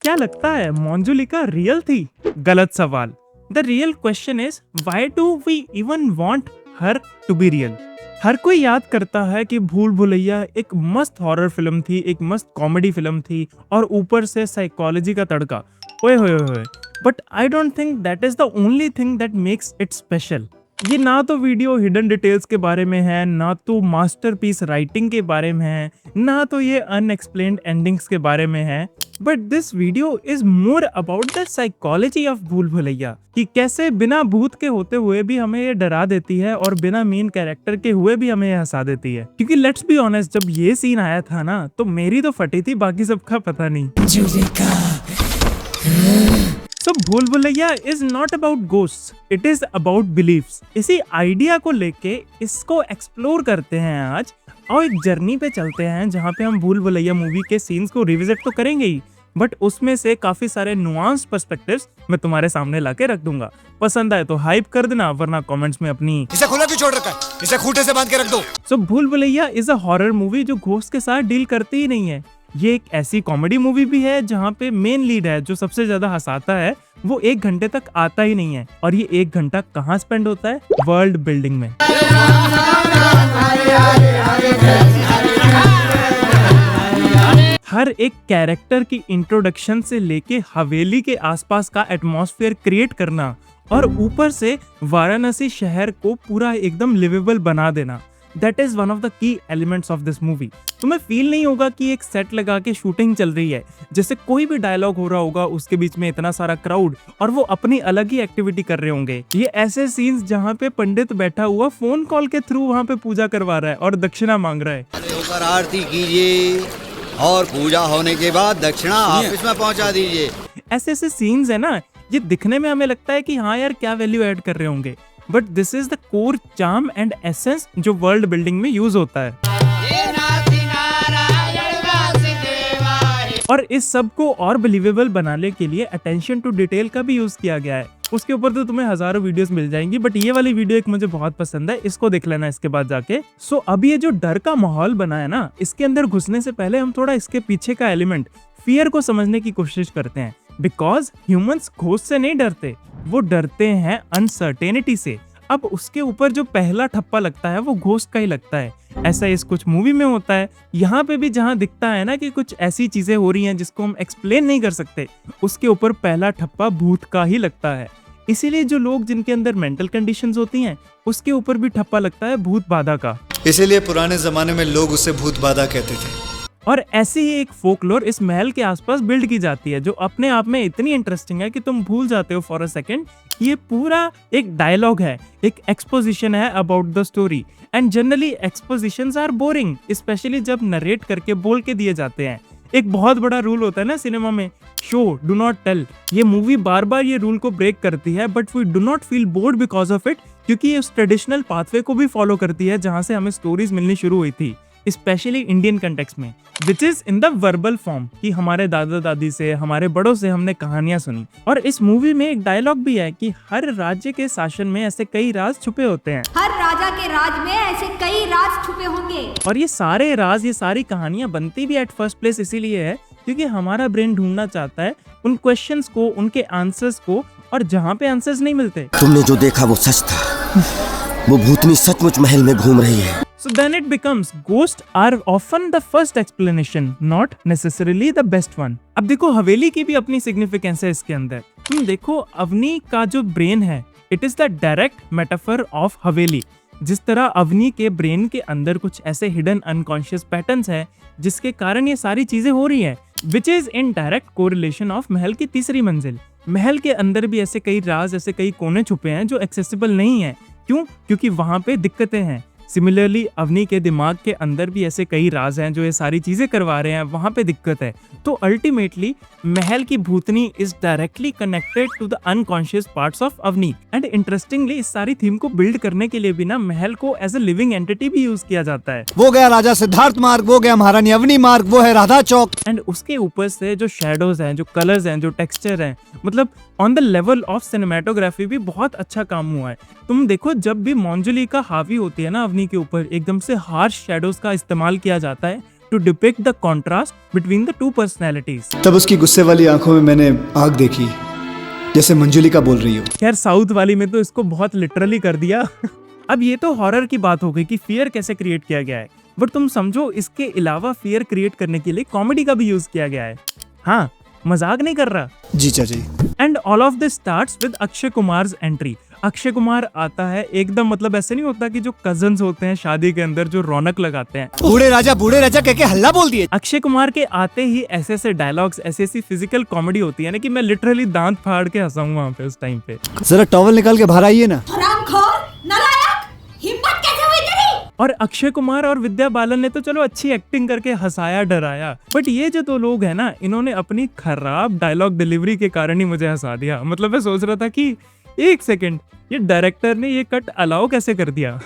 क्या लगता है मंजुलिका रियल थी? गलत सवाल। The real question is why do we even want her to be real? हर कोई याद करता है कि भूल भुलैया एक मस्त हॉरर फिल्म थी, एक मस्त कॉमेडी फिल्म थी और ऊपर से साइकोलॉजी का तड़का। ओए होए होए। But I don't think that is the only thing that makes it special. ये ना तो वीडियो हिडन डिटेल्स के बारे में है, ना तो मास्टरपीस राइटिंग के बारे में है, ना तो ये अनएक्सप्लेन्ड एंडिंग्स के बारे में है। But this video is more about the psychology of भूल भुलैया, कि कैसे बिना भूत के होते हुए भी हमें ये डरा देती है और बिना मेन कैरेक्टर के हुए भी हमें हंसा देती है। क्योंकि लेट्स बी ऑनेस्ट, जब ये सीन आया था ना तो मेरी तो फटी थी, बाकी सबका पता नहीं। So भूल Bhulaiyaa is not about ghosts, it is about beliefs. इसी आइडिया को लेके इसको एक्सप्लोर करते हैं आज, और एक जर्नी पे चलते हैं जहाँ पे हम भूल भुलैया मूवी के सीन्स को रिविजिट तो करेंगे ही, बट उसमें से काफी सारे नुआंस पर्सपेक्टिव्स मैं तुम्हारे सामने लाके रख दूंगा। पसंद आए तो हाइप कर देना, वरना कमेंट्स में अपनी इसे खुला क्यों छोड़ रखा है? इसे खूंटे से बांध के रख दो। सो भूल Bhulaiyaa is a horror movie जो घोस्ट के साथ डील करती ही नहीं है। ये एक ऐसी कॉमेडी मूवी भी है जहाँ पे मेन लीड है जो सबसे ज्यादा हंसाता है, वो 1 घंटे तक आता ही नहीं है। और ये 1 घंटा कहाँ स्पेंड होता है? वर्ल्ड बिल्डिंग में। हर एक कैरेक्टर की इंट्रोडक्शन से लेके हवेली के आसपास का एटमॉस्फेयर क्रिएट करना और ऊपर से वाराणसी शहर को पूरा एकदम लिवेबल बना देना, that is one of the key elements of this movie. तुम्हें फील नहीं होगा कि एक सेट लगा के शूटिंग चल रही है, जैसे कोई भी डायलॉग हो रहा होगा उसके बीच में इतना सारा क्राउड और वो अपनी अलग ही एक्टिविटी कर रहे होंगे। ये ऐसे सीन्स जहाँ पे पंडित बैठा हुआ फोन कॉल के थ्रू वहाँ पे पूजा करवा रहा है और दक्षिणा मांग रहा है। होकर आरती कीजिए और पूजा होने के बाद दक्षिणा ऑफिस में पहुंचा दीजिए। ऐसे ऐसे सीन्स है ना, ये दिखने में हमें लगता है कि हाँ यार क्या वैल्यू ऐड कर रहे होंगे, but this is the core charm and essence जो वर्ल्ड बिल्डिंग में यूज होता है। और इस सब को और बिलीवेबल बनाने के लिए अटेंशन टू डिटेल का भी यूज किया गया है। उसके ऊपर तो तुम्हें हजारों वीडियोस मिल जाएंगी, बट ये वाली वीडियो एक मुझे बहुत पसंद है, इसको देख लेना इसके बाद जाके। सो अब ये जो डर का माहौल बना है ना, इसके अंदर घुसने से पहले हम थोड़ा इसके पीछे का एलिमेंट फियर को समझने की कोशिश करते हैं। बिकॉज ह्यूमंस घोस्ट से नहीं डरते, वो डरते हैं अनसर्टेनिटी से। अब उसके ऊपर जो पहला ठप्पा लगता है वो घोस्ट का ही लगता है। ऐसा इस कुछ मूवी में होता है, यहाँ पे भी जहाँ दिखता है ना कि कुछ ऐसी चीजें हो रही हैं जिसको हम एक्सप्लेन नहीं कर सकते, उसके ऊपर पहला ठप्पा भूत का ही लगता है। इसीलिए जो लोग जिनके अंदर मेंटल कंडीशंस होती हैं उसके ऊपर भी ठप्पा लगता है भूत बाधा का। इसीलिए पुराने जमाने में लोग उसे भूत बाधा कहते थे। और ऐसी ही एक फोकलोर इस महल के आसपास बिल्ड की जाती है, जो अपने आप में इतनी इंटरेस्टिंग है कि तुम भूल जाते हो फॉर अ सेकंड ये पूरा एक डायलॉग है, एक एक्सपोजिशन है about the story. And generally expositions are boring, specially जब नरेट करके बोल के दिए जाते हैं। एक बहुत बड़ा रूल होता है ना सिनेमा में, शो डू नॉट टेल। ये मूवी बार बार ये रूल को ब्रेक करती है, but we do not feel bored because of it, क्योंकि ये उस ट्रेडिशनल पाथवे को भी फॉलो करती है जहां से हमें स्टोरीज मिलनी शुरू हुई थी, स्पेशली इंडियन कंटेक्स्ट में, which is in the verbal form, कि हमारे दादा दादी से, हमारे बड़ों से हमने कहानियां सुनी। और इस मूवी में एक डायलॉग भी है कि हर राज्य के शासन में ऐसे कई राज छुपे होते हैं, हर राजा के राज में ऐसे कई राज छुपे होंगे। और ये सारे राज, ये सारी कहानियां बनती भी एट फर्स्ट प्लेस इसीलिए है क्योंकि हमारा ब्रेन ढूंढना चाहता है उन क्वेश्चंस को, उनके आंसर्स को, और जहाँ पे आंसर्स नहीं मिलते। तुमने जो देखा वो सच था, वो भूतनी सचमुच महल में घूम रही है। So then it becomes ghosts are often the first explanation, not necessarily the best one. अब देखो हवेली की भी अपनी सिग्निफिकेंस है इसके अंदर। तुम देखो अवनी का जो ब्रेन है, it is the direct metaphor of हवेली। जिस तरह अवनी के ब्रेन के अंदर कुछ ऐसे हिडन अनकॉन्शियस पैटर्न्स हैं जिसके कारण ये सारी चीजें हो रही हैं, which is in direct correlation of महल की तीसरी मंजिल। महल के अंदर भी ऐसे कई राज, ऐसे कई कोने छुपे हैं जो एक्सेसिबल नहीं है। क्यों? क्योंकि वहां पे दिक्कतें हैं। सिमिलरली अवनी के दिमाग के अंदर भी ऐसे कई राज हैं जो ये सारी चीजें करवा रहे हैं, वहां पे दिक्कत है। तो अल्टीमेटली महल की भूतनी is directly connected to the unconscious parts of Avni. And interestingly इस सारी थीम को बिल्ड करने के लिए भी ना महल को एज अ लिविंग एंटिटी भी यूज किया जाता है। वो गया राजा सिद्धार्थ मार्ग, वो गया महारानी अवनी मार्ग, वो है राधा चौक। एंड उसके ऊपर से जो शेडोज हैं, जो कलर्स हैं, जो टेक्सचर हैं, मतलब on the level of cinematography भी बहुत अच्छा काम हुआ है। तुम देखो जब भी मंजुलिका हावी होती है ना अवनी के ऊपर, एकदम से हार्श शेडोज का इस्तेमाल किया जाता है, to depict the contrast between the two personalities. तब उसकी गुस्से वाली आंखों में मैंने आग देखी, जैसे मंजुलिका बोल रही हो। खैर साउथ वाली में तो इसको बहुत लिटरली कर दिया। अब ये तो हॉरर की बात हो गई कि फियर कैसे क्रिएट किया गया है, बट तुम समझो इसके अलावा फियर क्रिएट करने के लिए कॉमेडी का भी यूज किया गया है। हाँ, मजाक नहीं कर रहा। जी चाची। And all of this starts with Akshay Kumar entry. Akshay Kumar आता है एकदम, मतलब ऐसे नहीं होता कि जो कजन्स होते हैं शादी के अंदर जो रौनक लगाते हैं, बूढ़े राजा कह के हल्ला बोल दिए। अक्षय कुमार के आते ही ऐसे ऐसे डायलॉग्स, ऐसी ऐसी फिजिकल कॉमेडी होती है ना कि मैं लिटरली दांत फाड़ के हंसाऊं वहां पे उस टाइम पे। जरा टॉवल निकाल के बाहर आइए ना। हरामखोर, नालायक, हिम्मत कैसे हुई तेरी? और अक्षय कुमार और विद्या बालन ने तो चलो अच्छी एक्टिंग करके हंसाया डराया, बट ये जो दो लोग हैं ना, इन्होंने अपनी खराब डायलॉग डिलीवरी के कारण ही मुझे हंसा दिया। मतलब मैं सोच रहा था कि एक सेकंड, ये डायरेक्टर ने ये कट अलाउ कैसे कर दिया।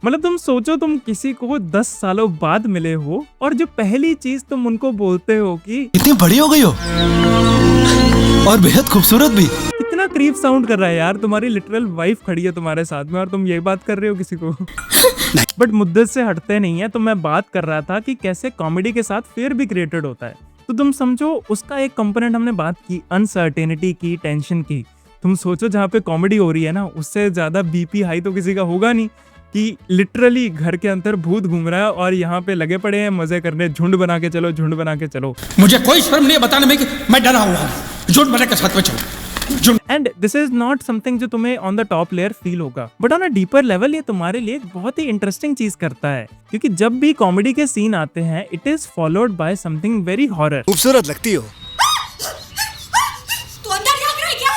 मतलब तुम सोचो, तुम किसी को 10 सालों बाद मिले हो और जो पहली चीज तुम उनको बोलते हो कि इतनी बड़ी हो गई हो और बेहद खूबसूरत भी। कितना क्रीप साउंड कर रहा है यार, तुम्हारी लिटरल वाइफ खड़ी है तुम्हारे साथ में और तुम ये बात कर रहे हो किसी को। बट मुद्दे से हटते नहीं है, तो मैं बात कर रहा था कि कैसे कॉमेडी के साथ फियर भी क्रिएटेड होता है। तो तुम समझो उसका एक कंपोनेंट हमने बात की अनसर्टेनिटी की, टेंशन की। तुम सोचो जहाँ पे कॉमेडी हो रही है ना, उससे ज्यादा बीपी हाई तो किसी का होगा नहीं कि लिटरली घर के अंदर भूत घूम रहा है और यहाँ पे लगे पड़े हैं मजे करने, झुंड बना के चलो, झुंड बना के चलो। मुझे कोई शर्म नहीं है बताने में कि मैं डरा हुआ हूँ, झुंड बना के साथ में चलो। And this is not something जो तुम्हें on the top layer feel होगा, but on a deeper level ये तुम्हारे लिए एक बहुत ही इंटरेस्टिंग चीज करता है, क्योंकि जब भी कॉमेडी के सीन आते हैं it is followed by something very horror. खूबसूरत लगती हो। तू अंदर झांक रहा है क्या?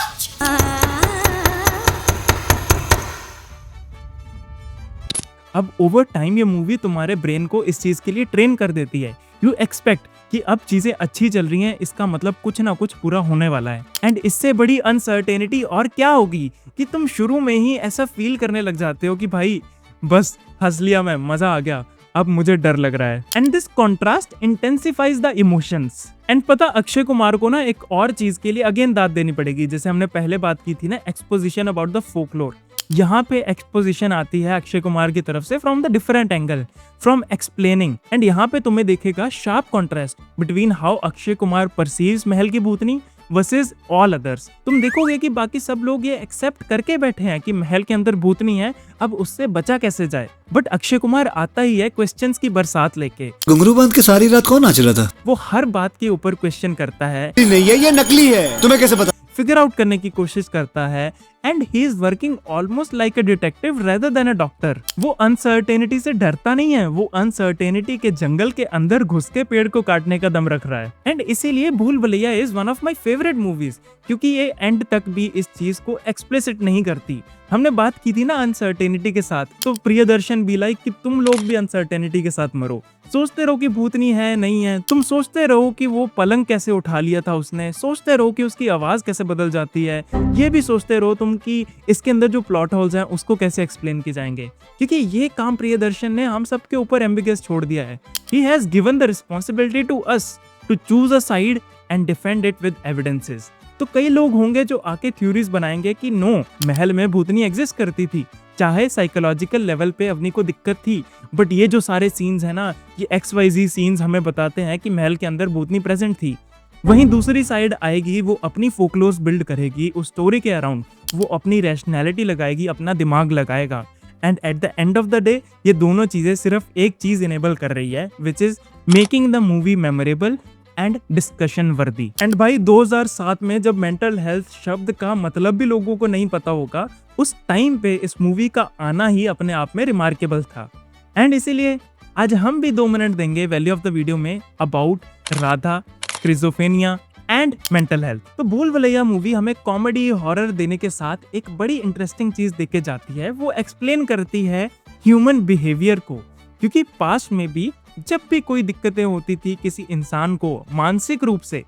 अब ओवर टाइम ये मूवी तुम्हारे ब्रेन को इस चीज के लिए ट्रेन कर देती है। यू एक्सपेक्ट कि अब चीजें अच्छी चल रही हैं, इसका मतलब कुछ ना कुछ पूरा होने वाला है। एंड इससे बड़ी अनसर्टेनिटी और क्या होगी कि तुम शुरू में ही ऐसा फील करने लग जाते हो कि भाई बस हंस लिया मैं, मजा आ गया, अब मुझे डर लग रहा है। And this contrast intensifies the emotions. And पता अक्षय कुमार को ना एक और चीज के लिए अगेन दाद देनी पड़ेगी, जैसे हमने पहले बात की थी ना, एक्सपोजिशन अबाउट द फोकलोर। यहाँ पे एक्सपोजिशन आती है अक्षय कुमार की तरफ से from the different angle, from explaining. And यहाँ पे तुम्हें देखेगा sharp contrast between how Akshay Kumar perceives महल की भूतनी वर्सेस ऑल अदर्स। तुम देखोगे कि बाकी सब लोग ये एक्सेप्ट करके बैठे हैं कि महल के अंदर भूतनी है, अब उससे बचा कैसे जाए, बट अक्षय कुमार आता ही है क्वेश्चंस की बरसात लेके। घुंघरू बांध के सारी रात कौन नाच रहा था? वो हर बात के ऊपर क्वेश्चन करता है, नहीं है, ये नकली है, तुम्हें कैसे पता? फिगर आउट करने की कोशिश करता है। And he is working almost like a detective rather than a doctor. वो अनसर्टेनिटी से डरता नहीं है, वो अनसर्टेनिटी के जंगल के अंदर घुस के पेड़ को काटने का दम रख रहा है। एंड इसीलिए भूल Bhulaiyaa is one of my favourite movies, क्योंकि ये एंड तक भी इस चीज को एक्सप्लिसिट नहीं करती। हमने बात की थी ना अनसर्टेनिटी के साथ, तो प्रियदर्शन भी लाइक कि तुम लोग भी अनसर्टेनिटी के साथ मरो, सोचते रहो कि भूतनी है नहीं है, तुम सोचते रहो कि वो पलंग कैसे उठा लिया था उसने, सोचते रहो कि उसकी आवाज कैसे बदल जाती है, ये भी सोचते रहो तुम कि इसके अंदर जो प्लॉट होल्स हैं उसको कैसे एक्सप्लेन किए जाएंगे, क्योंकि ये काम प्रियदर्शन ने हम सबके ऊपर एम्बिगस छोड़ दिया है। He has given the responsibility to us to choose a side and defend it with evidences. तो कई लोग होंगे जो आके थ्योरीज बनाएंगे कि नो, महल में भूतनी एग्जिस्ट करती थी, चाहे साइकोलॉजिकल लेवल पे अवनी को दिक्कत थी, बट ये जो सारे सीन्स है ना, ये XYZ सीन्स हमें बताते हैं कि महल के अंदर भूतनी प्रेजेंट थी। वहीं दूसरी साइड आएगी, वो अपनी फोकलोर्स बिल्ड करेगी उस स्टोरी के अराउंड, वो अपनी रैशनैलिटी लगाएगी, अपना दिमाग लगाएगा। And at the end of the day ये दोनों चीजें सिर्फ एक चीज इनेबल कर रही है, which is making the movie memorable and discussion वर्दी। एंड भाई 2007 में जब मेंटल हेल्थ शब्द का मतलब भी लोगों को नहीं पता होगा, उस टाइम पे इस मूवी का आना ही अपने आप में रिमार्केबल था। एंड इसीलिए आज हम भी 2 मिनट देंगे वैल्यू ऑफ द वीडियो में about Radha, schizophrenia and mental health. तो भूल भुलैया मूवी हमें कॉमेडी हॉरर देने के साथ एक बड़ी इंटरेस्टिंग चीज देके जाती है, वो एक्सप्लेन करती है ह्यूमन बिहेवियर को, क्योंकि पास्ट में भी जब भी कोई दिक्कतें होती थी किसी इंसान को मानसिक रूप से,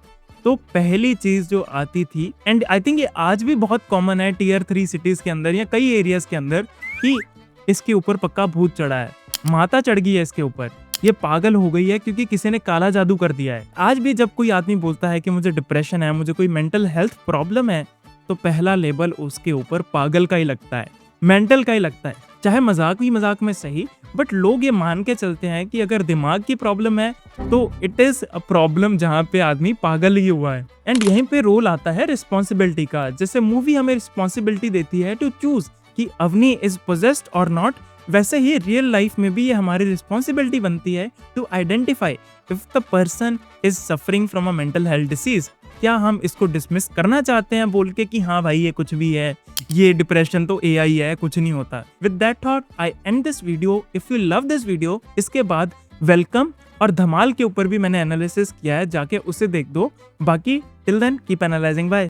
तो पहली चीज जो आती थी, एंड आई थिंक ये आज भी बहुत कॉमन है Tier 3 सिटीज के अंदर या कई एरियाज के अंदर, कि इसके ऊपर पक्का भूत चढ़ा है, माता चढ़ गई है इसके ऊपर, ये पागल हो गई है क्योंकि किसी ने काला जादू कर दिया है। आज भी जब कोई आदमी बोलता है कि मुझे डिप्रेशन है, मुझे कोई मेंटल हेल्थ प्रॉब्लम है, तो पहला लेबल उसके ऊपर पागल का ही लगता है, मेंटल का ही लगता है। चाहे मजाक ही मजाक में सही, बट लोग ये मान के चलते हैं कि अगर दिमाग की प्रॉब्लम है तो इट इज अ प्रॉब्लम जहाँ पे आदमी पागल ही हुआ है। एंड यहीं पे रोल आता है रिस्पॉन्सिबिलिटी का। जैसे मूवी हमें रिस्पॉन्सिबिलिटी देती है टू चूज कि अवनी इज पोजेस्ड और नॉट, वैसे ही रियल लाइफ में भी ये हमारी रिस्पॉन्सिबिलिटी बनती है to identify if the person is suffering from a mental health disease. क्या हम इसको डिसमिस करना चाहते हैं बोल के कि हाँ भाई ये कुछ भी है, ये डिप्रेशन तो एआई है, कुछ नहीं होता। With that thought I and this video. If you love this video, इसके बाद वेलकम और धमाल के ऊपर भी मैंने एनालिसिस किया है, जाके उसे देख दो। बाकी till then keep analysing. Bye.